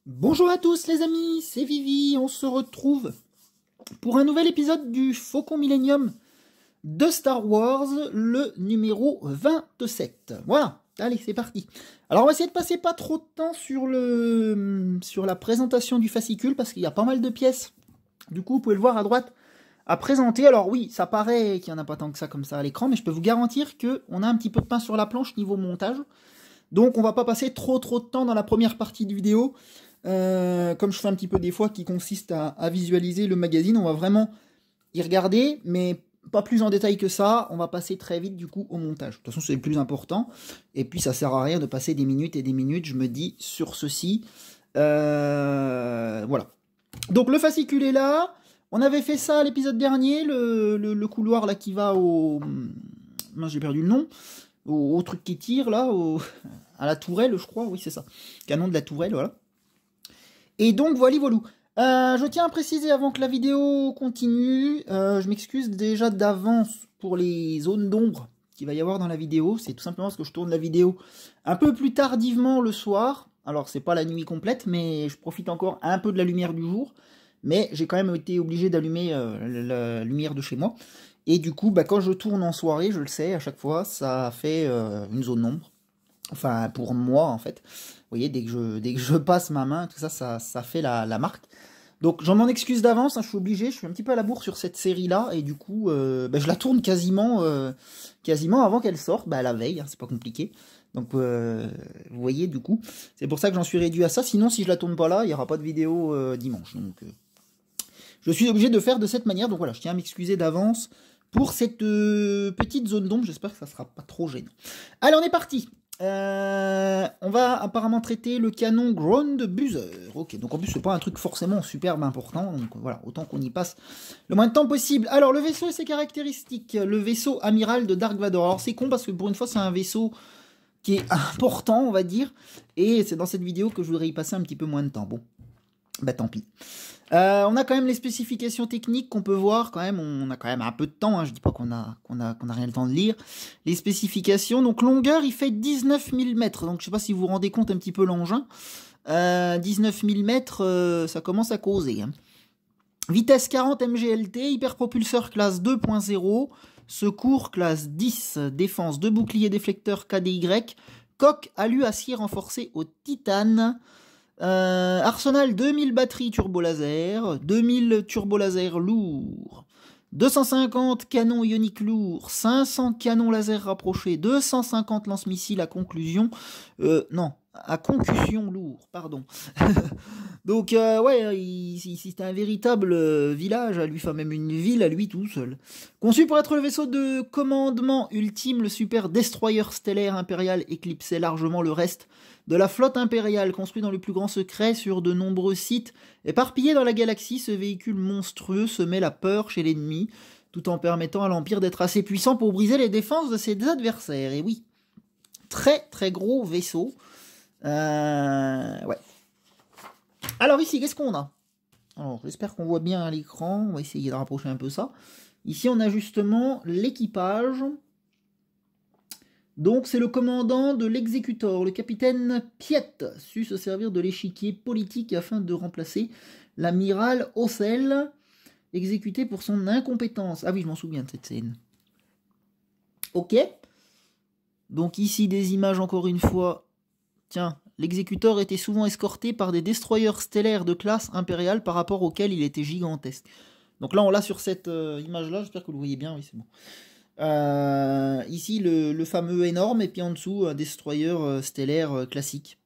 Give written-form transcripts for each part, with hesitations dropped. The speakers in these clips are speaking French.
Bonjour à tous les amis, c'est Vivi, on se retrouve pour un nouvel épisode du Faucon Millenium de Star Wars, le numéro 27. Voilà, allez c'est parti. Alors on va essayer de passer pas trop de temps sur la présentation du fascicule parce qu'il y a pas mal de pièces. Du coup vous pouvez le voir à droite à présenter. Alors oui, ça paraît qu'il n'y en a pas tant que ça comme ça à l'écran, mais je peux vous garantir qu'on a un petit peu de pain sur la planche niveau montage. Donc on va pas passer trop de temps dans la première partie de vidéo. Comme je fais un petit peu des fois, qui consiste à visualiser le magazine, on va vraiment y regarder, mais pas plus en détail que ça, on va passer très vite du coup au montage. De toute façon c'est le plus important, et puis ça sert à rien de passer des minutes et des minutes, je me dis, sur ceci. Voilà. Donc le fascicule est là, on avait fait ça à l'épisode dernier, le couloir là qui va au... Moi j'ai perdu le nom, au truc qui tire là, à la tourelle je crois, oui c'est ça, canon de la tourelle, voilà. Et donc voilà. Je tiens à préciser avant que la vidéo continue, je m'excuse déjà d'avance pour les zones d'ombre qu'il va y avoir dans la vidéo. C'est tout simplement parce que je tourne la vidéo un peu plus tardivement le soir. Alors c'est pas la nuit complète, mais je profite encore un peu de la lumière du jour. Mais j'ai quand même été obligé d'allumer la lumière de chez moi. Et du coup, quand je tourne en soirée, je le sais, à chaque fois, ça fait une zone d'ombre. Enfin, pour moi, en fait. Vous voyez, dès que je passe ma main, tout ça, ça fait la marque. Donc, j'en m'en excuse d'avance, hein, je suis obligé, je suis un petit peu à la bourre sur cette série-là, et du coup, je la tourne quasiment avant qu'elle sorte, la veille, hein, c'est pas compliqué. Donc, vous voyez, du coup, c'est pour ça que j'en suis réduit à ça. Sinon, si je la tourne pas là, il n'y aura pas de vidéo dimanche. Donc, je suis obligé de faire de cette manière. Donc voilà, je tiens à m'excuser d'avance pour cette petite zone d'ombre. J'espère que ça sera pas trop gênant. Allez, on est parti. On va apparemment traiter le canon Ground Buzzer. Ok, donc en plus c'est pas un truc forcément superbe important, donc voilà, autant qu'on y passe le moins de temps possible. Alors le vaisseau et ses caractéristiques, le vaisseau amiral de Dark Vador. Alors c'est con parce que pour une fois c'est un vaisseau qui est important, on va dire, et c'est dans cette vidéo que je voudrais y passer un petit peu moins de temps. Bon, tant pis. On a quand même les spécifications techniques qu'on peut voir quand même, on a quand même un peu de temps, hein, je dis pas qu'on a rien le temps de lire. Les spécifications, donc longueur il fait 19 000 mètres, donc je sais pas si vous vous rendez compte un petit peu l'engin. 19 000 mètres, ça commence à causer. Hein. Vitesse 40 mGLT, hyperpropulseur classe 2.0, secours classe 10, défense de bouclier déflecteur KDY, coque alu acier renforcé au titane. Arsenal 2000 batteries turbo-laser, 2000 turbo-laser lourds, 250 canons ioniques lourds, 500 canons laser rapprochés, 250 lance-missiles à conclusion, à concussion lourd, pardon. Donc ouais, c'est un véritable village à lui, enfin même une ville à lui tout seul. Conçu pour être le vaisseau de commandement ultime, le super destroyer stellaire impérial éclipsait largement le reste de la flotte impériale, construit dans le plus grand secret sur de nombreux sites éparpillés dans la galaxie. Ce véhicule monstrueux semait la peur chez l'ennemi, tout en permettant à l'Empire d'être assez puissant pour briser les défenses de ses adversaires. Et oui, très très gros vaisseau. Ouais. Alors ici, qu'est-ce qu'on a? Alors, j'espère qu'on voit bien à l'écran. On va essayer de rapprocher un peu ça. Ici, on a justement l'équipage. Donc, c'est le commandant de l'exécutor, le capitaine Piet, su se servir de l'échiquier politique afin de remplacer l'amiral Ossel, exécuté pour son incompétence. Ah oui, je m'en souviens de cette scène. Ok. Donc ici, des images encore une fois. Tiens, l'exécuteur était souvent escorté par des destroyers stellaires de classe impériale par rapport auxquels il était gigantesque. Donc là, on l'a sur cette image-là. J'espère que vous le voyez bien. Oui, c'est bon. Ici, le fameux énorme, et puis en dessous, un destroyer stellaire classique.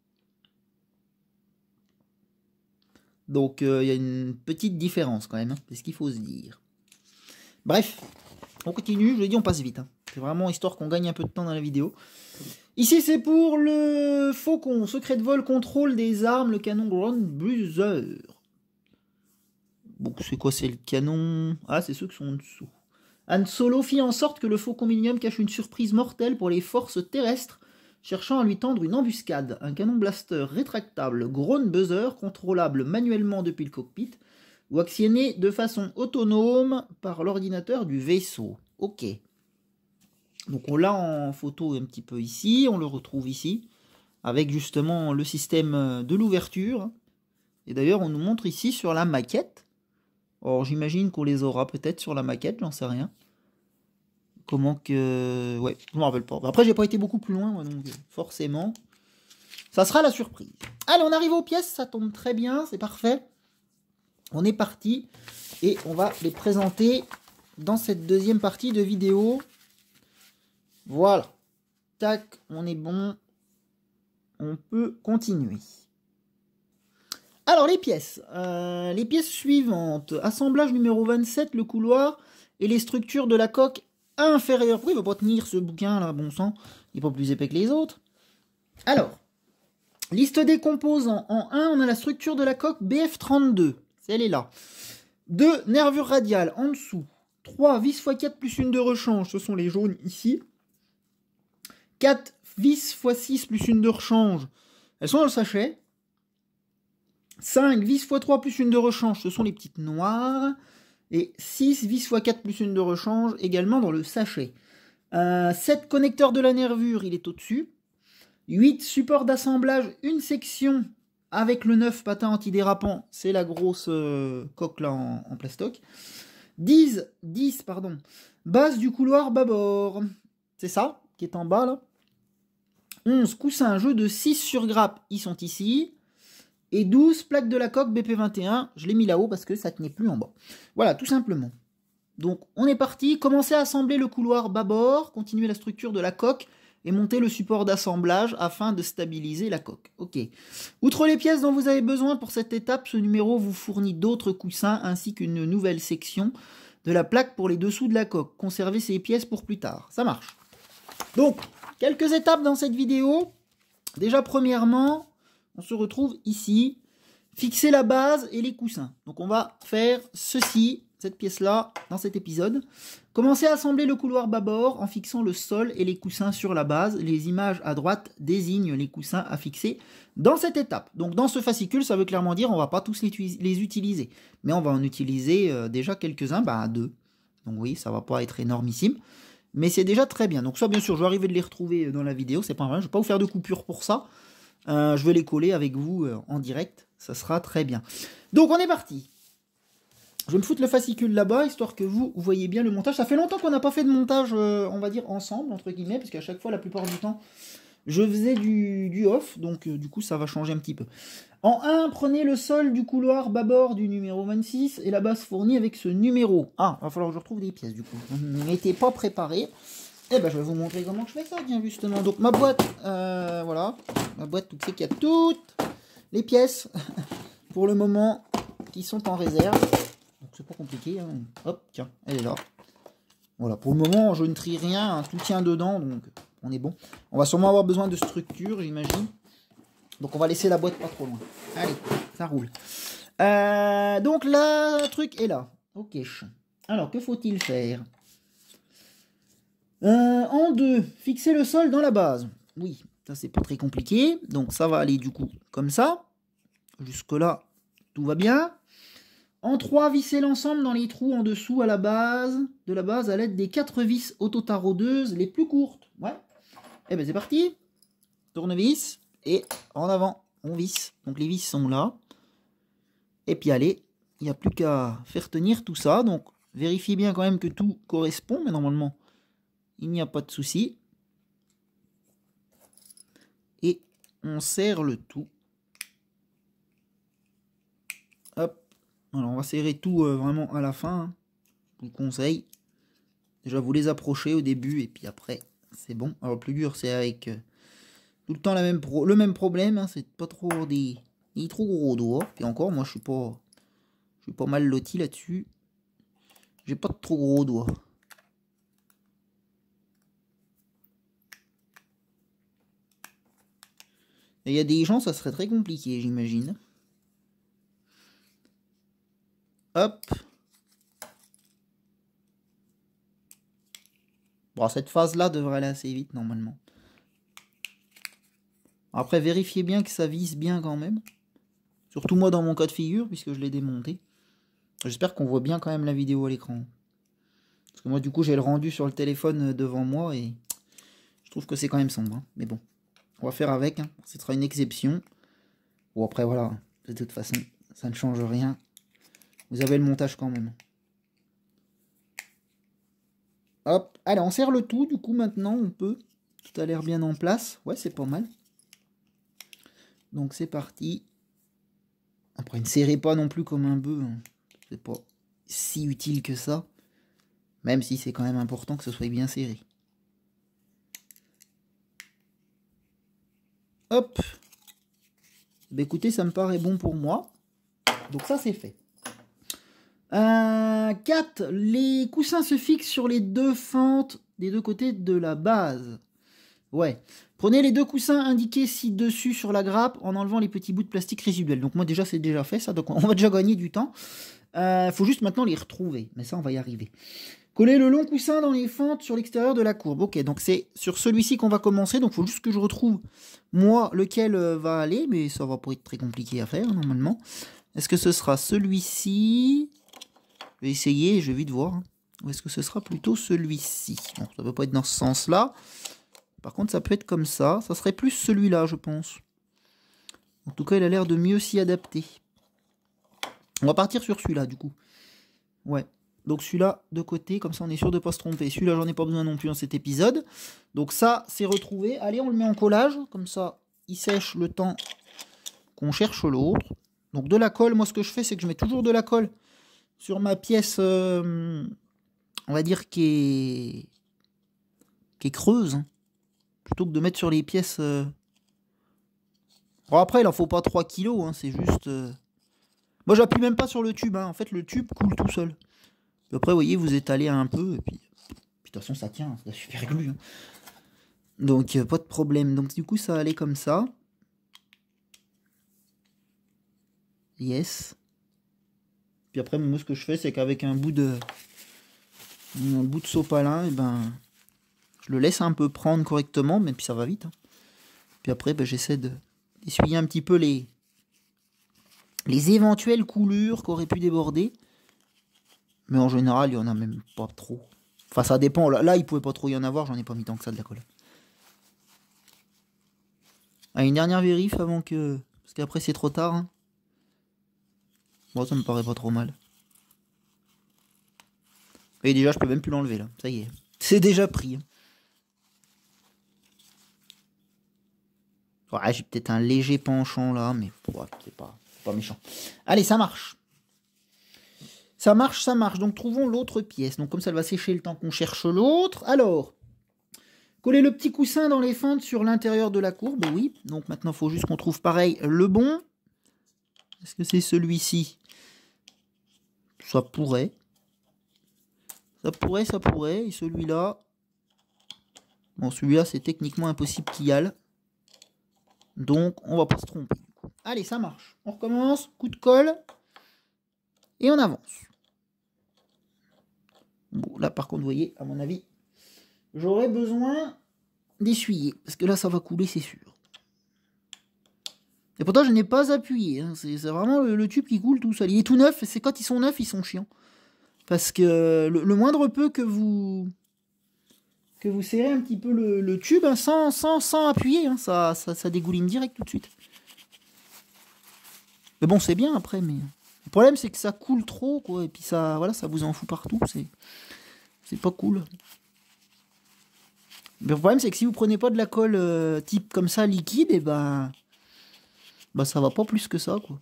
Donc, il y a une petite différence quand même. Hein, c'est ce qu'il faut se dire. Bref, on continue. Je l'ai dit, on passe vite. Hein. C'est vraiment histoire qu'on gagne un peu de temps dans la vidéo. Ici, c'est pour le Faucon. Secret de vol, contrôle des armes, le canon Ground Buzzer. Bon, c'est quoi? C'est le canon... Ah, c'est ceux qui sont en dessous. Han Solo fit en sorte que le Faucon Millenium cache une surprise mortelle pour les forces terrestres, cherchant à lui tendre une embuscade. Un canon blaster rétractable Ground Buzzer, contrôlable manuellement depuis le cockpit, ou actionné de façon autonome par l'ordinateur du vaisseau. Ok. Donc on l'a en photo un petit peu ici, on le retrouve ici, avec justement le système de l'ouverture. Et d'ailleurs, on nous montre ici sur la maquette. Or, j'imagine qu'on les aura peut-être sur la maquette, j'en sais rien. Comment que... Ouais, je me rappelle pas. Après, j'ai pas été beaucoup plus loin, moi, donc forcément, ça sera la surprise. Allez, on arrive aux pièces, ça tombe très bien, c'est parfait. On est parti et on va les présenter dans cette deuxième partie de vidéo. Voilà. Tac, on est bon. On peut continuer. Alors, les pièces. Les pièces suivantes. Assemblage numéro 27, le couloir et les structures de la coque inférieure. Pourquoi il ne va pas tenir ce bouquin là, bon sang? Il n'est pas plus épais que les autres. Alors, liste des composants. En 1, on a la structure de la coque BF32. Elle est là. 2, nervures radiales en dessous. 3, vis x4 plus une de rechange. Ce sont les jaunes ici. 4, vis x6 plus une de rechange. Elles sont dans le sachet. 5, vis x3 plus une de rechange. Ce sont les petites noires. Et 6, vis x4 plus une de rechange, également dans le sachet. 7, connecteur de la nervure, il est au-dessus. 8, support d'assemblage, une section avec le 9 patin antidérapant. C'est la grosse coque là en plastoc. 10, base du couloir bâbord. C'est ça, qui est en bas là. 11, coussins, jeu de 6 sur grappe, ils sont ici. Et 12, plaques de la coque BP21, je l'ai mis là-haut parce que ça tenait plus en bas. Voilà, tout simplement. Donc, on est parti. Commencer à assembler le couloir bâbord, continuer la structure de la coque et monter le support d'assemblage afin de stabiliser la coque. Ok. Outre les pièces dont vous avez besoin pour cette étape, ce numéro vous fournit d'autres coussins ainsi qu'une nouvelle section de la plaque pour les dessous de la coque. Conservez ces pièces pour plus tard. Ça marche. Donc, quelques étapes dans cette vidéo. Déjà, premièrement, on se retrouve ici, fixer la base et les coussins. Donc on va faire ceci, cette pièce-là, dans cet épisode. Commencer à assembler le couloir bâbord en fixant le sol et les coussins sur la base. Les images à droite désignent les coussins à fixer dans cette étape. Donc dans ce fascicule, ça veut clairement dire on ne va pas tous les utiliser. Mais on va en utiliser déjà quelques-uns, à 2. Donc oui, ça ne va pas être énormissime. Mais c'est déjà très bien. Donc ça, bien sûr, je vais arriver de les retrouver dans la vidéo. C'est pas vrai, je ne vais pas vous faire de coupure pour ça. Je vais les coller avec vous en direct, ça sera très bien. Donc on est parti. Je vais me foutre le fascicule là-bas, histoire que vous voyez bien le montage. Ça fait longtemps qu'on n'a pas fait de montage, on va dire, ensemble, entre guillemets, parce qu'à chaque fois, la plupart du temps, je faisais du off, donc du coup, ça va changer un petit peu. En 1, prenez le sol du couloir bâbord du numéro 26 et la base fournie avec ce numéro. Ah, il va falloir que je retrouve des pièces, du coup. Vous n'étiez pas préparé. Eh ben, je vais vous montrer comment je fais ça, bien justement. Donc, ma boîte, voilà. Ma boîte, tout c'est qu'il y a toutes les pièces, pour le moment, qui sont en réserve. Donc, c'est pas compliqué. Hein. Hop, tiens, elle est là. Voilà, pour le moment, je ne trie rien. Hein, tout tient dedans, donc on est bon. On va sûrement avoir besoin de structure, j'imagine. Donc, on va laisser la boîte pas trop loin. Allez, ça roule. Donc, là, le truc est là. Ok. Alors, que faut-il faire ? En 2, fixer le sol dans la base. Oui, ça c'est pas très compliqué. Donc ça va aller du coup comme ça. Jusque là, tout va bien. En 3, visser l'ensemble dans les trous en dessous à la base, de la base à l'aide des 4 vis autotaraudeuses les plus courtes. Ouais. Et ben c'est parti. Tournevis et en avant, on visse. Donc les vis sont là. Et puis allez, il n'y a plus qu'à faire tenir tout ça. Donc vérifiez bien quand même que tout correspond, mais normalement il n'y a pas de souci. Et on serre le tout. Hop. Alors on va serrer tout vraiment à la fin. Hein. Je vous conseille. Déjà vous les approchez au début et puis après c'est bon. Alors le plus dur c'est avec tout le temps le même problème. Hein. C'est pas trop des trop gros doigts. Puis encore moi je suis pas mal loti là-dessus. J'ai pas de trop gros doigts. Il y a des gens, ça serait très compliqué, j'imagine. Hop. Bon, cette phase-là devrait aller assez vite, normalement. Après, vérifiez bien que ça vise bien quand même. Surtout moi dans mon cas de figure, puisque je l'ai démonté. J'espère qu'on voit bien quand même la vidéo à l'écran. Parce que moi, du coup, j'ai le rendu sur le téléphone devant moi et je trouve que c'est quand même sombre. Hein. Mais bon. On va faire avec, hein. Ce sera une exception. Bon après voilà, de toute façon, ça ne change rien. Vous avez le montage quand même. Hop, allez, on serre le tout, du coup, maintenant, on peut. Tout a l'air bien en place. Ouais, c'est pas mal. Donc, c'est parti. Après, ne serrez pas non plus comme un bœuf. Hein. C'est pas si utile que ça. Même si c'est quand même important que ce soit bien serré. Hop. Bah, écoutez, ça me paraît bon pour moi. Donc, ça, c'est fait. 4. Les coussins se fixent sur les deux fentes des deux côtés de la base. Ouais. Prenez les deux coussins indiqués ci-dessus sur la grappe en enlevant les petits bouts de plastique résiduels. Donc moi déjà c'est déjà fait ça, donc on va déjà gagner du temps. Faut juste maintenant les retrouver, mais ça on va y arriver. Collez le long coussin dans les fentes sur l'extérieur de la courbe. Ok, donc c'est sur celui-ci qu'on va commencer, donc il faut juste que je retrouve moi lequel va aller, mais ça va pas être très compliqué à faire normalement. Est-ce que ce sera celui-ci? Je vais essayer, je vais vite voir. Ou est-ce que ce sera plutôt celui-ci? Bon, ça ne peut pas être dans ce sens-là. Par contre, ça peut être comme ça. Ça serait plus celui-là, je pense. En tout cas, il a l'air de mieux s'y adapter. On va partir sur celui-là, du coup. Ouais. Donc celui-là, de côté, comme ça, on est sûr de ne pas se tromper. Celui-là, j'en ai pas besoin non plus dans cet épisode. Donc ça, c'est retrouvé. Allez, on le met en collage. Comme ça, il sèche le temps qu'on cherche l'autre. Donc de la colle, moi, ce que je fais, c'est que je mets toujours de la colle sur ma pièce, on va dire, qui est creuse, hein, plutôt que de mettre sur les pièces... Bon, après, il en faut pas 3 kilos, hein, c'est juste... Moi, j'appuie même pas sur le tube, hein. En fait, le tube coule tout seul. Puis après, vous voyez, vous étalez un peu, et puis de toute façon, ça tient, c'est super glu. Hein. Donc, pas de problème. Donc, du coup, ça allait comme ça. Yes. Puis après, moi, ce que je fais, c'est qu'avec un bout de sopalin, et ben, je le laisse un peu prendre correctement, mais puis ça va vite. Hein. Puis après, ben, j'essaie d'essuyer un petit peu les éventuelles coulures qui auraient pu déborder. Mais en général, il n'y en a même pas trop. Enfin, ça dépend. Là, il pouvait pas trop y en avoir, j'en ai pas mis tant que ça de la colle. Ah, une dernière vérif avant que... Parce qu'après, c'est trop tard. Hein. Bon, ça me paraît pas trop mal. Et déjà, je peux même plus l'enlever, là. Ça y est. C'est déjà pris. Hein. Ouais, j'ai peut-être un léger penchant, là, mais ouais, c'est pas méchant. Allez, ça marche. Ça marche, ça marche. Donc, trouvons l'autre pièce. Donc, comme ça, elle va sécher le temps qu'on cherche l'autre. Alors, collez le petit coussin dans les fentes sur l'intérieur de la courbe. Oui. Donc, maintenant, il faut juste qu'on trouve pareil le bon. Est-ce que c'est celui-ci? Ça pourrait. Ça pourrait. Et celui-là... Bon, celui-là, c'est techniquement impossible qu'il y aille. Donc, on va pas se tromper. Allez, ça marche. On recommence. Coup de colle. Et on avance. Bon, là, par contre, vous voyez, à mon avis, j'aurais besoin d'essuyer. Parce que là, ça va couler, c'est sûr. Et pourtant, je n'ai pas appuyé. Hein. C'est vraiment le tube qui coule tout seul. Il est tout neuf. C'est quand ils sont neufs, ils sont chiants. Parce que le moindre peu que vous serrez un petit peu le tube, hein, sans appuyer, hein, ça dégouline direct tout de suite. Mais bon, c'est bien après, mais... Le problème, c'est que ça coule trop, quoi, et puis ça, voilà, ça vous en fout partout, c'est pas cool. Mais le problème, c'est que si vous prenez pas de la colle type comme ça, liquide, et bah ça va pas plus que ça, quoi.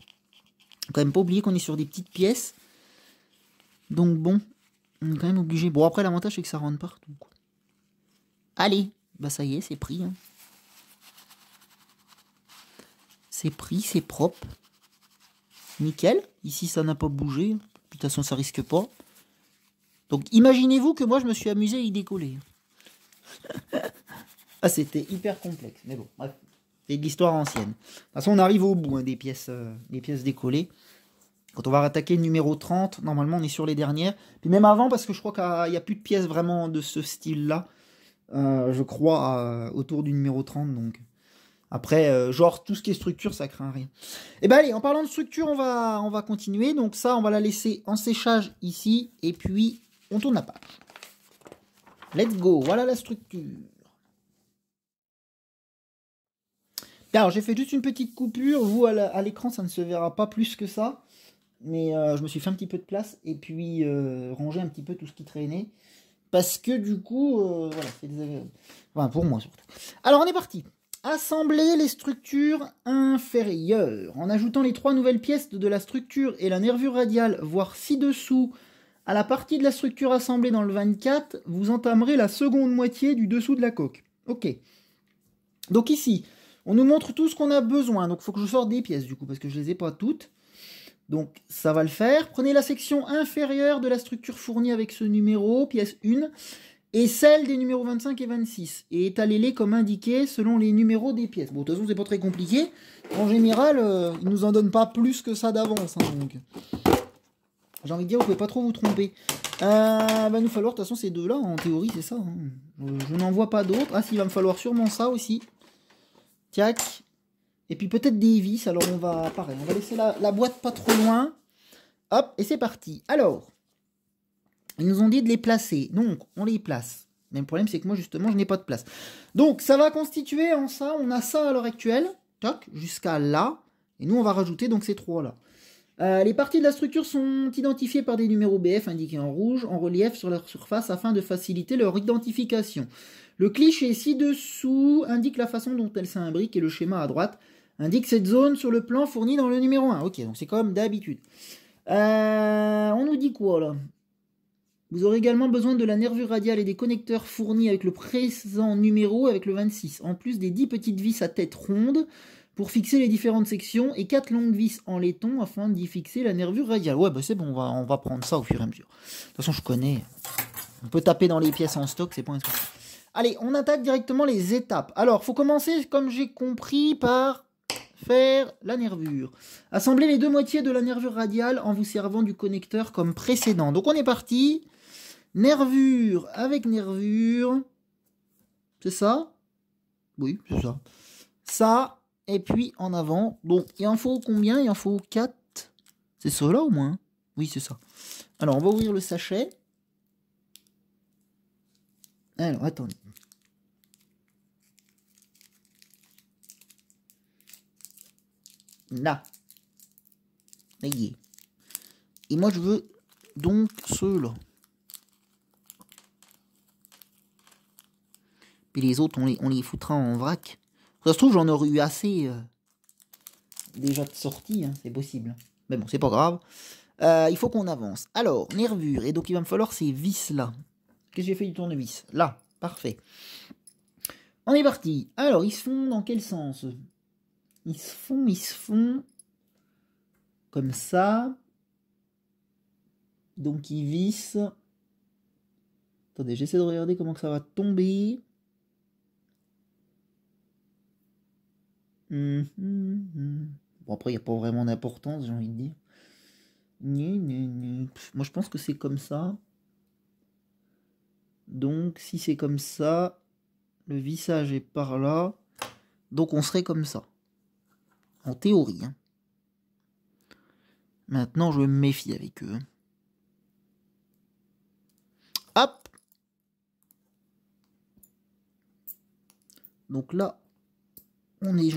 Faut quand même pas oublier qu'on est sur des petites pièces. Donc bon, on est quand même obligé. Bon, après, l'avantage, c'est que ça rentre partout, quoi. Allez, bah ça y est, c'est pris. Hein. C'est pris, c'est propre. Nickel. Ici, ça n'a pas bougé. De toute façon, ça risque pas. Donc, imaginez-vous que moi, je me suis amusé à y décoller. Ah, c'était hyper complexe. Mais bon, bref. C'est de l'histoire ancienne. De toute façon, on arrive au bout hein, des pièces décollées. Quand on va rattaquer le numéro 30, normalement, on est sur les dernières. Puis même avant, parce que je crois qu'il n'y a plus de pièces vraiment de ce style-là. Je crois autour du numéro 30. Donc... Après, genre, tout ce qui est structure, ça craint rien. Et ben allez, en parlant de structure, on va continuer. Donc ça, on va la laisser en séchage ici. Et puis, on tourne la page. Let's go, voilà la structure. Alors, j'ai fait juste une petite coupure. Vous, à l'écran, ça ne se verra pas plus que ça. Mais je me suis fait un petit peu de place et puis ranger un petit peu tout ce qui traînait. Parce que du coup, voilà, c'est désagréable. Enfin, pour moi surtout. Alors, on est parti. Assembler les structures inférieures. En ajoutant les 3 nouvelles pièces de la structure et la nervure radiale, voire ci-dessous, à la partie de la structure assemblée dans le 24, vous entamerez la seconde moitié du dessous de la coque. Ok. Donc ici, on nous montre tout ce qu'on a besoin. Donc il faut que je sorte des pièces du coup, parce que je ne les ai pas toutes. Donc ça va le faire. Prenez la section inférieure de la structure fournie avec ce numéro, pièce 1, et celle des numéros 25 et 26. Et étalez-les comme indiqué selon les numéros des pièces. Bon, de toute façon, c'est pas très compliqué. En général, ils nous en donnent pas plus que ça d'avance. Hein, donc, j'ai envie de dire, vous pouvez pas trop vous tromper. Va nous falloir, de toute façon, ces deux-là, en théorie, c'est ça. Hein. Je n'en vois pas d'autres. Ah, si, il va me falloir sûrement ça aussi. Tiac. Et puis peut-être des vis. Alors, on va, pareil, on va laisser la boîte pas trop loin. Hop, et c'est parti. Alors, ils nous ont dit de les placer. Donc, on les place. Mais le problème, c'est que moi, justement, je n'ai pas de place. Donc, ça va constituer en ça. On a ça à l'heure actuelle. Toc, jusqu'à là. Et nous, on va rajouter donc ces trois-là. Les parties de la structure sont identifiées par des numéros BF indiqués en rouge, en relief sur leur surface afin de faciliter leur identification. Le cliché ci-dessous indique la façon dont elles s'imbriquent et le schéma à droite indique cette zone sur le plan fourni dans le numéro 1. Ok, donc c'est comme d'habitude. On nous dit quoi là? Vous aurez également besoin de la nervure radiale et des connecteurs fournis avec le présent numéro avec le 26, en plus des 10 petites vis à tête ronde pour fixer les différentes sections et 4 longues vis en laiton afin d'y fixer la nervure radiale. Ouais, bah c'est bon, on va prendre ça au fur et à mesure. De toute façon, je connais. On peut taper dans les pièces en stock, c'est pas un souci. Allez, on attaque directement les étapes. Alors, il faut commencer, comme j'ai compris, par faire la nervure. Assemblez les deux moitiés de la nervure radiale en vous servant du connecteur comme précédent. Donc, on est parti. Nervure avec nervure. C'est ça? Oui, c'est ça. Ça, et puis en avant. Donc, il en faut combien? Il en faut 4. C'est ça là au moins? Oui, c'est ça. Alors, on va ouvrir le sachet. Alors, attendez. Là. Là, il y est. Et moi, je veux donc ceux-là. Puis les autres, on les foutra en vrac. Ça se trouve, j'en aurais eu assez déjà de sortie, hein, c'est possible. Mais bon, c'est pas grave. Il faut qu'on avance. Alors, nervure. Et donc, il va me falloir ces vis-là. Qu'est-ce que j'ai fait du tournevis? Là, parfait. On est parti. Alors, ils se font dans quel sens? Ils se font comme ça. Donc, ils vissent. Attendez, j'essaie de regarder comment que ça va tomber. Bon, après, il n'y a pas vraiment d'importance, j'ai envie de dire. Moi, je pense que c'est comme ça. Donc, si c'est comme ça, le vissage est par là. Donc, on serait comme ça. En théorie. Hein. Maintenant, je me méfie avec eux. Hop! Donc là, on met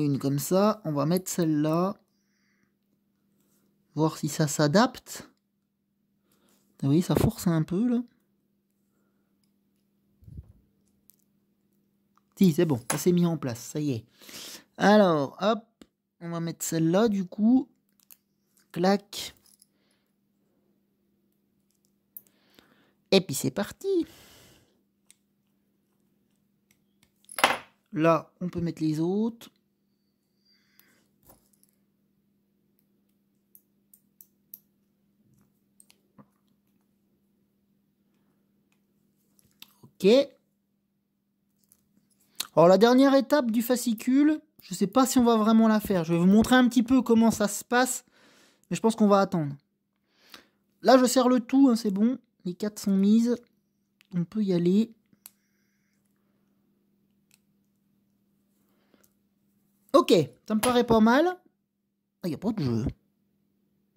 une comme ça. On va mettre celle-là. Voir si ça s'adapte. Vous voyez, ça force un peu, là. Si, c'est bon. Ça s'est mis en place. Ça y est. Alors, hop. On va mettre celle-là, du coup. Clac. Et puis, c'est parti. Là, on peut mettre les autres. Ok. Alors la dernière étape du fascicule, je ne sais pas si on va vraiment la faire. Je vais vous montrer un petit peu comment ça se passe, mais je pense qu'on va attendre. Là, je serre le tout, hein, c'est bon. Les 4 sont mises. On peut y aller. Ok, ça me paraît pas mal. Il n'y a pas de jeu.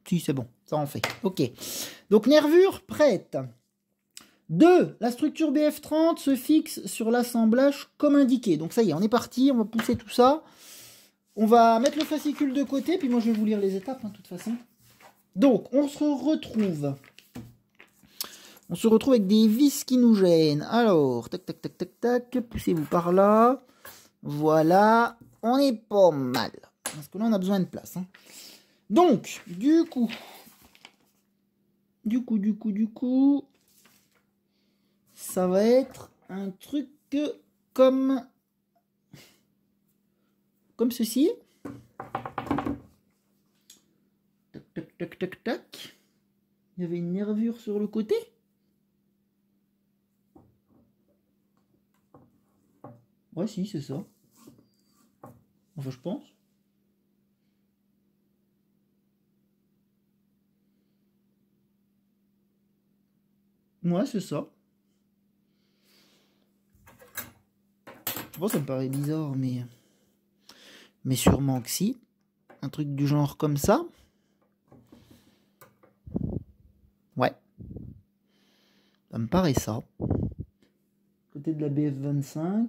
Si, c'est bon, ça en fait. Ok. Donc, nervure prête. 2. La structure BF30 se fixe sur l'assemblage comme indiqué. Donc ça y est, on est parti, on va pousser tout ça. On va mettre le fascicule de côté, puis moi je vais vous lire les étapes, hein, de toute façon. Donc, on se retrouve avec des vis qui nous gênent. Alors, tac, tac, tac, tac, tac, poussez-vous par là. Voilà, on est pas mal. Parce que là, on a besoin de place. Hein. Donc, du coup, ça va être un truc comme ceci. Tac, tac, tac, tac, tac. Il y avait une nervure sur le côté. Ouais, si, c'est ça. Enfin, je pense. Ouais, c'est ça. Bon, ça me paraît bizarre, mais sûrement que si. Un truc du genre comme ça. Ouais. Ça me paraît ça. Côté de la BF25.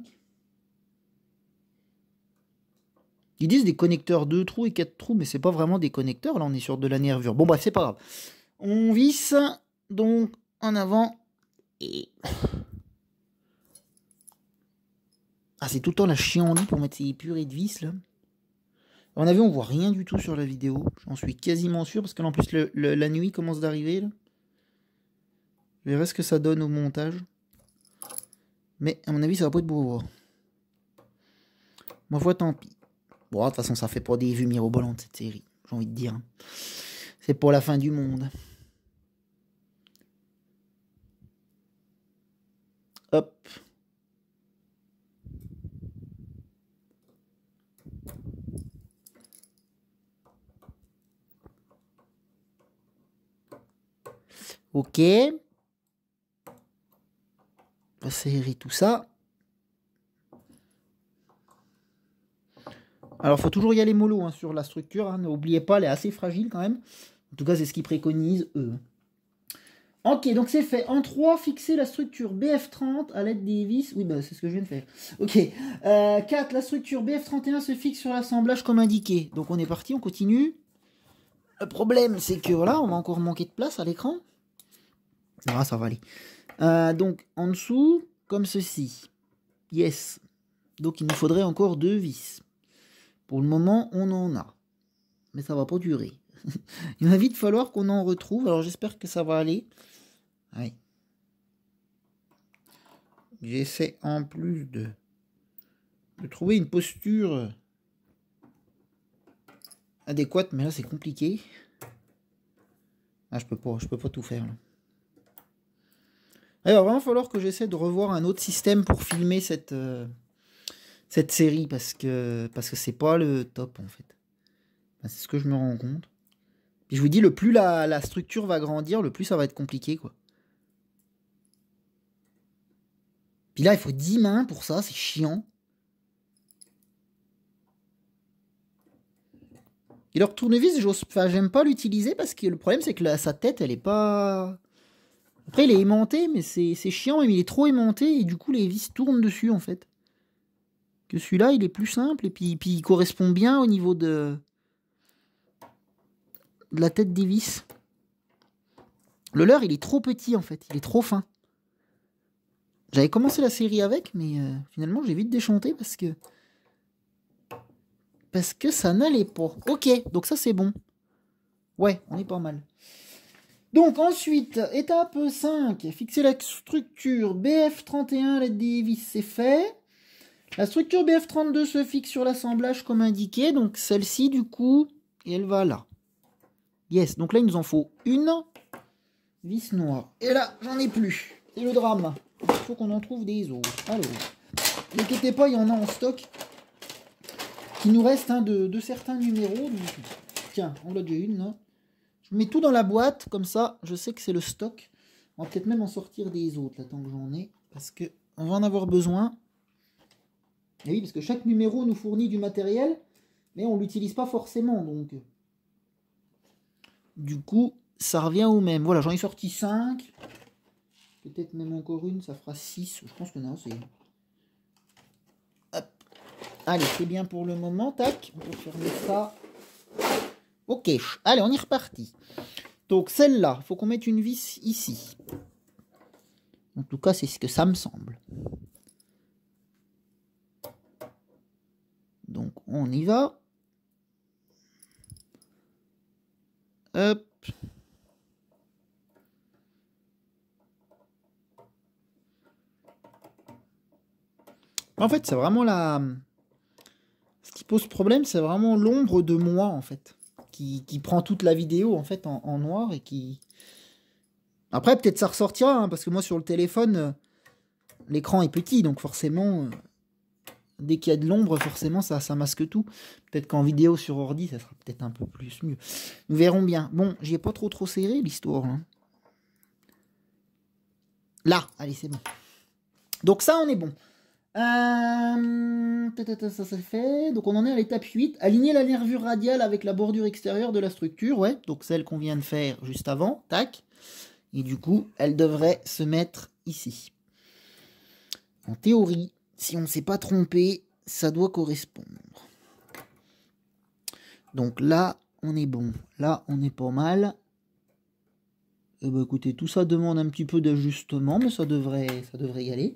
Ils disent des connecteurs 2 trous et 4 trous, mais c'est pas vraiment des connecteurs. Là, on est sur de la nervure. Bon, bref, c'est pas grave. On visse donc en avant. Et... Ah, c'est tout le temps la chiandie pour mettre ces purées de vis, là. En avis, on voit rien du tout sur la vidéo. J'en suis quasiment sûr, parce que là, en plus, la nuit commence d'arriver, là. Je verrai ce que ça donne au montage. Mais, à mon avis, ça va pas être beau. Ma foi, tant pis. Bon, de toute façon, ça fait pas des vues mirobolantes, cette série. J'ai envie de dire. C'est pas la fin du monde. Hop. Ok. On va serrer tout ça. Alors, il faut toujours y aller mollo hein, sur la structure. Hein. N'oubliez pas, elle est assez fragile quand même. En tout cas, c'est ce qu'ils préconisent, eux. Ok, donc c'est fait. En 3, fixer la structure BF30 à l'aide des vis. Oui, bah, c'est ce que je viens de faire. Ok. 4, la structure BF31 se fixe sur l'assemblage comme indiqué. Donc, on est parti, on continue. Le problème, c'est que voilà, on va encore manquer de place à l'écran. Ah, ça va aller. Donc, en dessous, comme ceci. Yes. Donc, il nous faudrait encore 2 vis. Pour le moment, on en a. Mais ça va pas durer. Il va vite falloir qu'on en retrouve. Alors, j'espère que ça va aller. Ouais. J'essaie en plus de trouver une posture adéquate. Mais là, c'est compliqué. Ah, je peux pas tout faire. Là. Il va vraiment falloir que j'essaie de revoir un autre système pour filmer cette série parce que c'est pas le top en fait. C'est ce que je me rends compte. Puis je vous dis, le plus la structure va grandir, le plus ça va être compliqué quoi. Puis là, il faut 10 mains pour ça, c'est chiant. Et le tournevis, j'aime pas l'utiliser parce que le problème c'est que sa tête, elle est pas... Après, il est aimanté, mais c'est chiant, mais il est trop aimanté et du coup, les vis tournent dessus en fait. Que celui-là, il est plus simple et puis il correspond bien au niveau de la tête des vis. Le leur, il est trop petit en fait, il est trop fin. J'avais commencé la série avec, mais finalement, j'ai vite déchanté parce que ça n'allait pas. Ok, donc ça c'est bon. Ouais, on est pas mal. Donc ensuite, étape 5, fixer la structure BF31, l'aide des vis, c'est fait. La structure BF32 se fixe sur l'assemblage comme indiqué, donc celle-ci du coup, et elle va là. Yes, donc là il nous en faut une vis noire. Et là, j'en ai plus. C'est le drame. Il faut qu'on en trouve des autres. Alors, n'inquiétez pas, il y en a en stock. Il nous reste de certains numéros. Donc, tiens, on l'a déjà une là. Je mets tout dans la boîte, comme ça, je sais que c'est le stock. On va peut-être même en sortir des autres, là, tant que j'en ai. Parce qu'on va en avoir besoin. Et oui, parce que chaque numéro nous fournit du matériel, mais on ne l'utilise pas forcément, donc. Du coup, ça revient au même. Voilà, j'en ai sorti 5. Peut-être même encore une, ça fera 6. Je pense que non, c'est... Hop. Allez, c'est bien pour le moment. Tac, on peut fermer ça. Ok, allez, on est reparti. Donc celle-là, il faut qu'on mette une vis ici. En tout cas, c'est ce que ça me semble. Donc on y va. Hop. En fait, c'est vraiment la... Ce qui pose problème, c'est vraiment l'ombre de moi, en fait. Qui prend toute la vidéo, en fait, en noir et qui... Après, peut-être ça ressortira, hein, parce que moi, sur le téléphone, l'écran est petit, donc forcément, dès qu'il y a de l'ombre, forcément, ça masque tout. Peut-être qu'en vidéo sur ordi, ça sera peut-être un peu plus mieux. Nous verrons bien. Bon, j'y ai pas trop serré, l'histoire. Hein. Là, allez, c'est bon. Donc ça, on est bon. Ça c'est fait. Donc on en est à l'étape 8. Aligner la nervure radiale avec la bordure extérieure de la structure. Ouais, donc celle qu'on vient de faire juste avant. Tac. Et du coup, elle devrait se mettre ici. En théorie, si on ne s'est pas trompé, ça doit correspondre. Donc là, on est bon. Là, on est pas mal. Et bah écoutez, tout ça demande un petit peu d'ajustement, mais ça devrait y aller.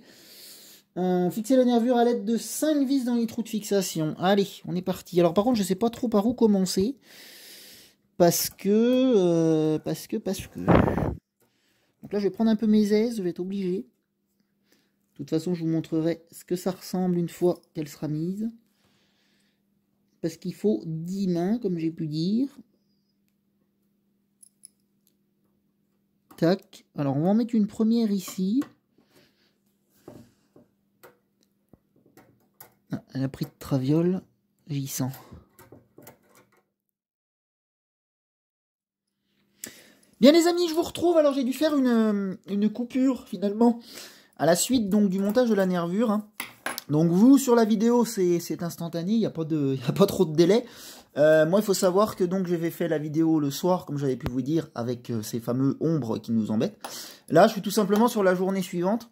Fixer la nervure à l'aide de 5 vis dans les trous de fixation. Allez, on est parti. Alors par contre, je sais pas trop par où commencer. Parce que... Donc là, je vais prendre un peu mes aises, je vais être obligé. De toute façon, je vous montrerai ce que ça ressemble une fois qu'elle sera mise. Parce qu'il faut 10 mains, comme j'ai pu dire. Tac. Alors, on va en mettre une première ici. Ah, elle a pris de traviole, j'y sens. Bien les amis, je vous retrouve. Alors j'ai dû faire une coupure finalement à la suite donc du montage de la nervure. Hein. Donc vous sur la vidéo c'est instantané, il n'y a pas trop de délai. Moi il faut savoir que donc j'avais fait la vidéo le soir comme j'avais pu vous dire avec ces fameux ombres qui nous embêtent. Là je suis tout simplement sur la journée suivante,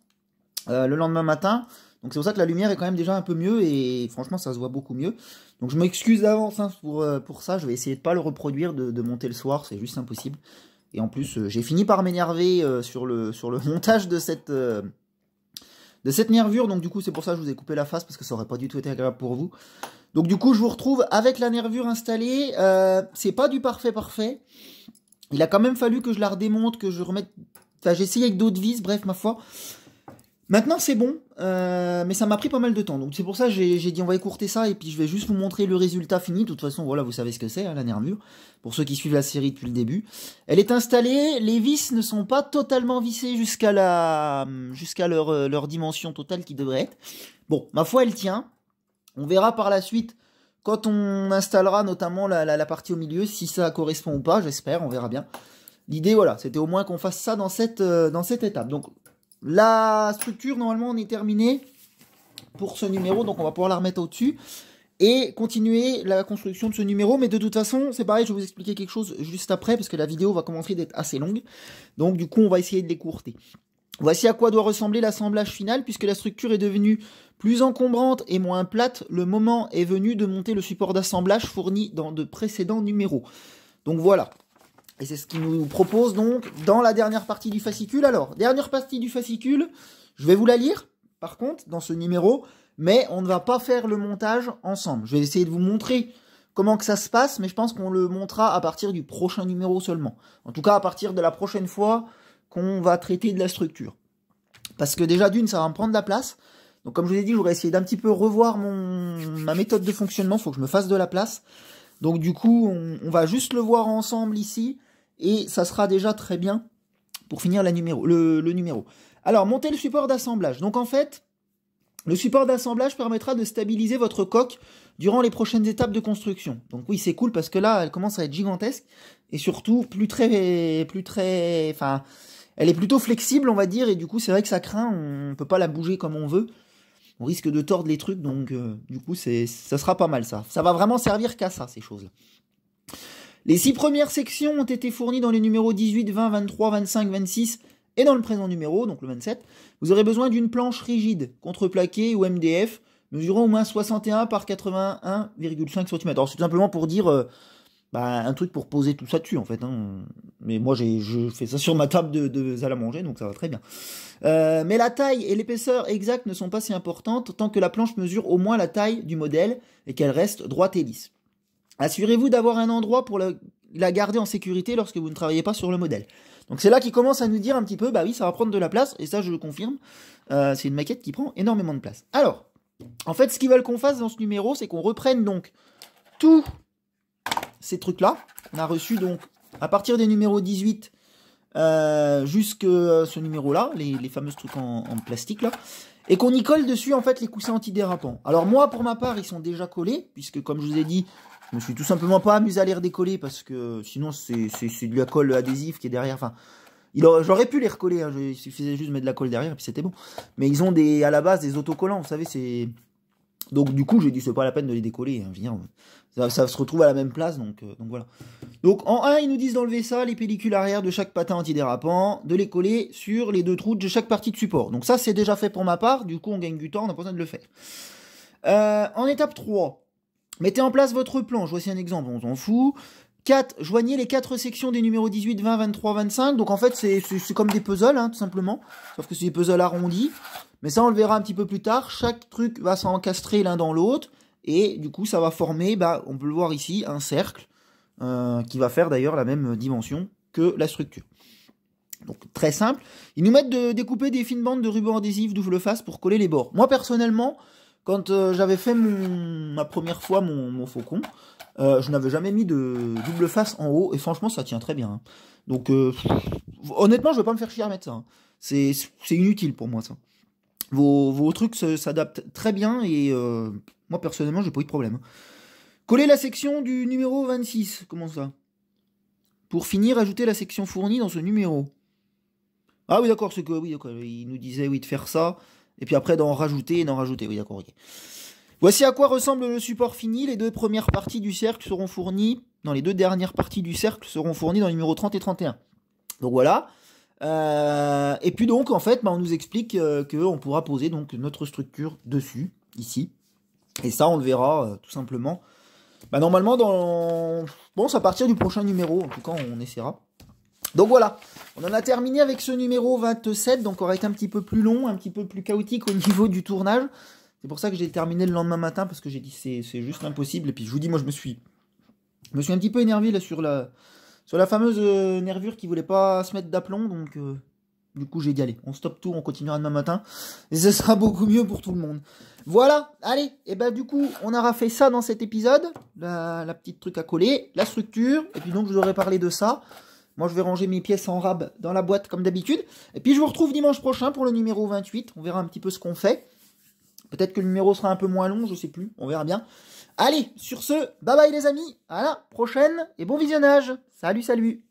le lendemain matin. Donc c'est pour ça que la lumière est quand même déjà un peu mieux et franchement ça se voit beaucoup mieux. Donc je m'excuse d'avance hein, pour ça, je vais essayer de pas le reproduire, de monter le soir, c'est juste impossible. Et en plus j'ai fini par m'énerver sur le montage de cette nervure, donc du coup c'est pour ça que je vous ai coupé la face parce que ça aurait pas du tout été agréable pour vous. Donc du coup je vous retrouve avec la nervure installée, c'est pas du parfait. Il a quand même fallu que je la redémonte, que je remette... Enfin j'ai essayé avec d'autres vis, bref ma foi. Maintenant c'est bon, mais ça m'a pris pas mal de temps, donc c'est pour ça que j'ai dit on va écourter ça et puis je vais juste vous montrer le résultat fini. De toute façon voilà, vous savez ce que c'est hein, la nervure, pour ceux qui suivent la série depuis le début. Elle est installée, les vis ne sont pas totalement vissées jusqu'à leur dimension totale qui devrait être. Bon, ma foi elle tient, on verra par la suite quand on installera notamment la partie au milieu, si ça correspond ou pas, j'espère, on verra bien. L'idée voilà, c'était au moins qu'on fasse ça dans cette étape, donc... La structure, normalement, on est terminé pour ce numéro, donc on va pouvoir la remettre au-dessus et continuer la construction de ce numéro. Mais de toute façon, c'est pareil, je vais vous expliquer quelque chose juste après parce que la vidéo va commencer d'être assez longue. Donc du coup, on va essayer de l'écourter. Voici à quoi doit ressembler l'assemblage final puisque la structure est devenue plus encombrante et moins plate. Le moment est venu de monter le support d'assemblage fourni dans de précédents numéros. Donc voilà. Et c'est ce qu'il nous propose donc dans la dernière partie du fascicule. Alors, dernière partie du fascicule, je vais vous la lire, par contre, dans ce numéro, mais on ne va pas faire le montage ensemble. Je vais essayer de vous montrer comment que ça se passe, mais je pense qu'on le montrera à partir du prochain numéro seulement. En tout cas, à partir de la prochaine fois qu'on va traiter de la structure. Parce que déjà, d'une, ça va me prendre de la place. Donc, comme je vous ai dit, je voudrais essayer d'un petit peu revoir ma méthode de fonctionnement. Il faut que je me fasse de la place. Donc, du coup, on va juste le voir ensemble ici. Et ça sera déjà très bien pour finir le numéro. Alors, monter le support d'assemblage. Donc en fait, le support d'assemblage permettra de stabiliser votre coque durant les prochaines étapes de construction. Donc oui, c'est cool parce que là, elle commence à être gigantesque. Et surtout, enfin, elle est plutôt flexible, on va dire. Et du coup, c'est vrai que ça craint, on ne peut pas la bouger comme on veut. On risque de tordre les trucs, donc du coup, ça sera pas mal ça. Ça va vraiment servir qu'à ça, ces choses-là. Les 6 premières sections ont été fournies dans les numéros 18, 20, 23, 25, 26 Et dans le présent numéro, donc le 27, vous aurez besoin d'une planche rigide, contreplaquée ou MDF, mesurant au moins 61 par 81,5 cm. Alors c'est tout simplement pour dire un truc pour poser tout ça dessus en fait. Hein. Mais moi je fais ça sur ma table de salle à manger, donc ça va très bien. Mais la taille et l'épaisseur exacte ne sont pas si importantes tant que la planche mesure au moins la taille du modèle et qu'elle reste droite et lisse. Assurez-vous d'avoir un endroit pour la garder en sécurité lorsque vous ne travaillez pas sur le modèle. Donc c'est là qu'il commence à nous dire un petit peu, bah oui, ça va prendre de la place, et ça je le confirme, c'est une maquette qui prend énormément de place. Alors, en fait, ce qu'ils veulent qu'on fasse dans ce numéro, c'est qu'on reprenne donc tous ces trucs-là. On a reçu donc, à partir des numéros 18 jusqu'à ce numéro-là, les fameux trucs en plastique là, et qu'on y colle dessus en fait les coussins antidérapants. Alors moi, pour ma part, ils sont déjà collés, puisque comme je vous ai dit, je me suis tout simplement pas amusé à les redécoller parce que sinon c'est de la colle adhésive qui est derrière. Enfin, j'aurais pu les recoller, hein, il suffisait juste de mettre de la colle derrière et puis c'était bon. Mais ils ont à la base des autocollants, vous savez, c'est. Donc du coup j'ai dit c'est pas la peine de les décoller. Hein, ça se retrouve à la même place, donc voilà. Donc en 1, ils nous disent d'enlever ça, les pellicules arrière de chaque patin antidérapant, de les coller sur les 2 trous de chaque partie de support. Donc ça c'est déjà fait pour ma part, du coup on gagne du temps, on n'a pas besoin de le faire. En étape 3. Mettez en place votre planche, voici un exemple, on s'en fout. 4, joignez les 4 sections des numéros 18, 20, 23, 25. Donc en fait, c'est comme des puzzles, hein, tout simplement. Sauf que c'est des puzzles arrondis. Mais ça, on le verra un petit peu plus tard. Chaque truc va s'encastrer l'un dans l'autre. Et du coup, ça va former, on peut le voir ici, un cercle. Qui va faire d'ailleurs la même dimension que la structure. Donc très simple. Ils nous mettent de découper des fines bandes de ruban adhésif double face pour coller les bords. Moi, personnellement... Quand j'avais fait ma première fois mon faucon, je n'avais jamais mis de double face en haut, et franchement ça tient très bien. Hein. Donc honnêtement je vais pas me faire chier à mettre ça. Hein. C'est inutile pour moi ça. Vos trucs s'adaptent très bien, et moi personnellement j'ai pas eu de problème. Coller la section du numéro 26, comment ça? Pour finir, ajouter la section fournie dans ce numéro. Ah oui d'accord, oui, d'accord, il nous disait oui de faire ça. Et puis après d'en rajouter et d'en rajouter, oui d'accord, ok. Voici à quoi ressemble le support fini. Les 2 premières parties du cercle seront fournies, les 2 dernières parties du cercle seront fournies dans les numéros 30 et 31. Donc voilà. Et puis donc en fait, on nous explique qu'on pourra poser donc notre structure dessus, ici. Et ça on le verra tout simplement. Normalement c'est à partir du prochain numéro, en tout cas on essaiera. Donc voilà, on en a terminé avec ce numéro 27, donc on aura été un petit peu plus long, un petit peu plus chaotique au niveau du tournage. C'est pour ça que j'ai terminé le lendemain matin, parce que j'ai dit c'est juste impossible. Et puis je vous dis, moi je me suis un petit peu énervé là sur la fameuse nervure qui voulait pas se mettre d'aplomb, donc du coup j'ai dit allez, on stoppe tout, on continuera demain matin, et ce sera beaucoup mieux pour tout le monde. Voilà, allez, et du coup on aura fait ça dans cet épisode, la petite truc à coller, la structure, et puis donc je vous aurais parlé de ça. Moi, je vais ranger mes pièces en rab dans la boîte comme d'habitude. Et puis, je vous retrouve dimanche prochain pour le numéro 28. On verra un petit peu ce qu'on fait. Peut-être que le numéro sera un peu moins long, je sais plus. On verra bien. Allez, sur ce, bye bye les amis. À la prochaine et bon visionnage. Salut, salut.